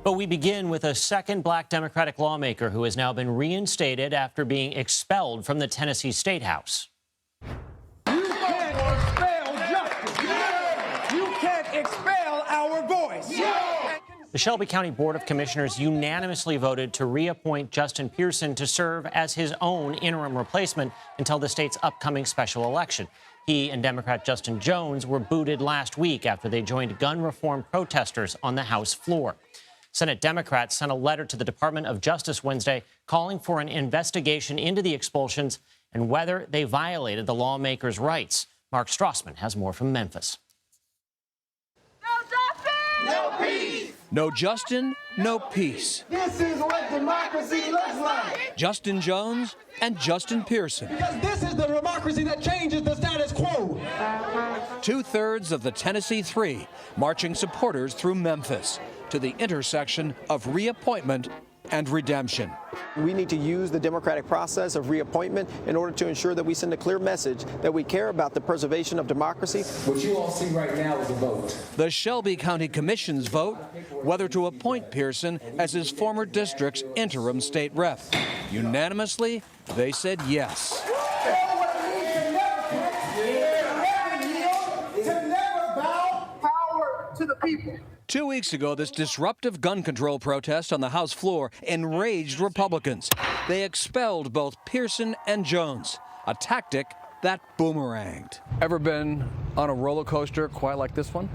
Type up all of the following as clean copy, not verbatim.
But we begin with a second black Democratic lawmaker who has now been reinstated after being expelled from the Tennessee State House. You can't expel justice. You can't expel our voice. The Shelby County Board of Commissioners unanimously voted to reappoint Justin Pearson to serve as his own interim replacement until the state's upcoming special election. He and Democrat Justin Jones were booted last week after they joined gun reform protesters on the House floor. Senate Democrats sent a letter to the Department of Justice Wednesday calling for an investigation into the expulsions and whether they violated the lawmakers' rights. Mark Strassmann has more from Memphis. No Justin! No peace! No Justin, no peace. This is what democracy looks like. Justin Jones and Justin Pearson. Because this is the democracy that changes the status quo. 2/3 of the Tennessee Three marching supporters through Memphis to the intersection of reappointment and redemption. We need to use the democratic process of reappointment in order to ensure that we send a clear message that we care about the preservation of democracy. What you all see right now is a vote. The Shelby County Commission's vote whether to appoint Pearson as his former district's interim state rep. Unanimously, they said yes. To never bow power to the people. 2 weeks ago, this disruptive gun control protest on the House floor enraged Republicans. They expelled both Pearson and Jones, a tactic that boomeranged. Ever been on a roller coaster quite like this one?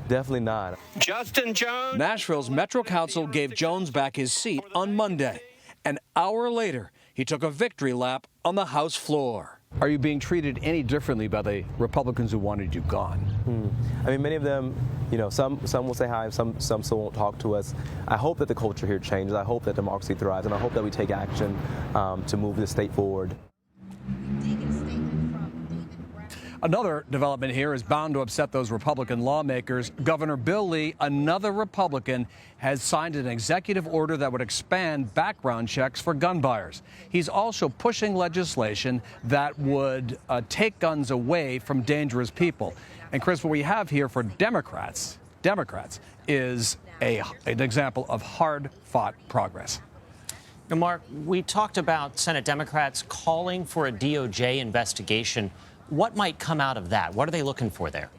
Definitely not. Justin Jones. Nashville's Metro Council gave Jones back his seat on Monday. An hour later, he took a victory lap on the House floor. Are you being treated any differently by the Republicans who wanted you gone? I mean, many of them, some will say hi, some still won't talk to us. I hope that the culture here changes. I hope that democracy thrives, and I hope that we take action to move the state forward. Another development here is bound to upset those Republican lawmakers. Governor Bill Lee, another Republican, has signed an executive order that would expand background checks for gun buyers. He's also pushing legislation that would take guns away from dangerous people. And Chris, what we have here for Democrats is an example of hard-fought progress. Now, Mark, we talked about Senate Democrats calling for a DOJ investigation. What might come out of that? What are they looking for there?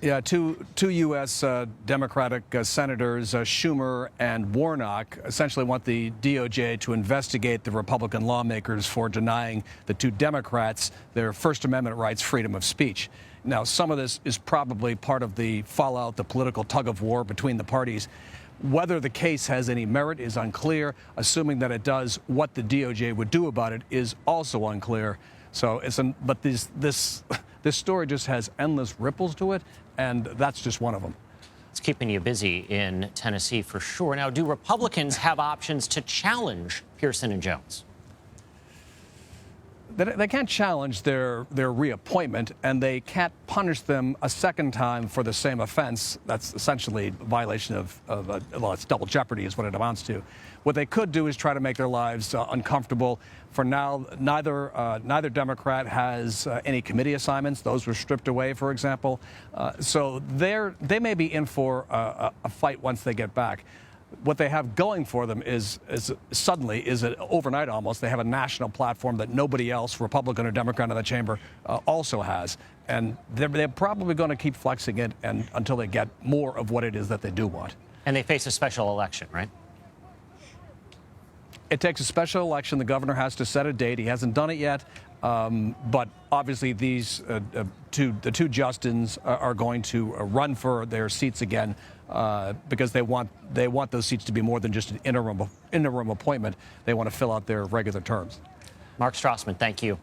Yeah, two U.S. Democratic senators, Schumer and Warnock, essentially want the DOJ to investigate the Republican lawmakers for denying the two Democrats their First Amendment rights, freedom of speech. Now, some of this is probably part of the fallout, the political tug-of-war between the parties. Whether the case has any merit is unclear. Assuming that it does, what the DOJ would do about it is also unclear. So but this story just has endless ripples to it, and that's just one of them. It's keeping you busy in Tennessee for sure. Now, do Republicans have options to challenge Pearson and Jones? They can't challenge their reappointment, and they can't punish them a second time for the same offense. That's essentially a violation of well, it's double jeopardy is what it amounts to. What they could do is try to make their lives uncomfortable. For now, neither Democrat has any committee assignments. Those were stripped away, for example. So they may be in for a fight once they get back. What they have going for them is overnight almost, they have a national platform that nobody else, Republican or Democrat in the chamber, also has. And they're probably going to keep flexing it until they get more of what it is that they do want. And they face a special election, right? It takes a special election. The governor has to set a date. He hasn't done it yet. But obviously, these the two Justins are going to run for their seats again because they want those seats to be more than just an interim appointment. They want to fill out their regular terms. Mark Strassmann, thank you.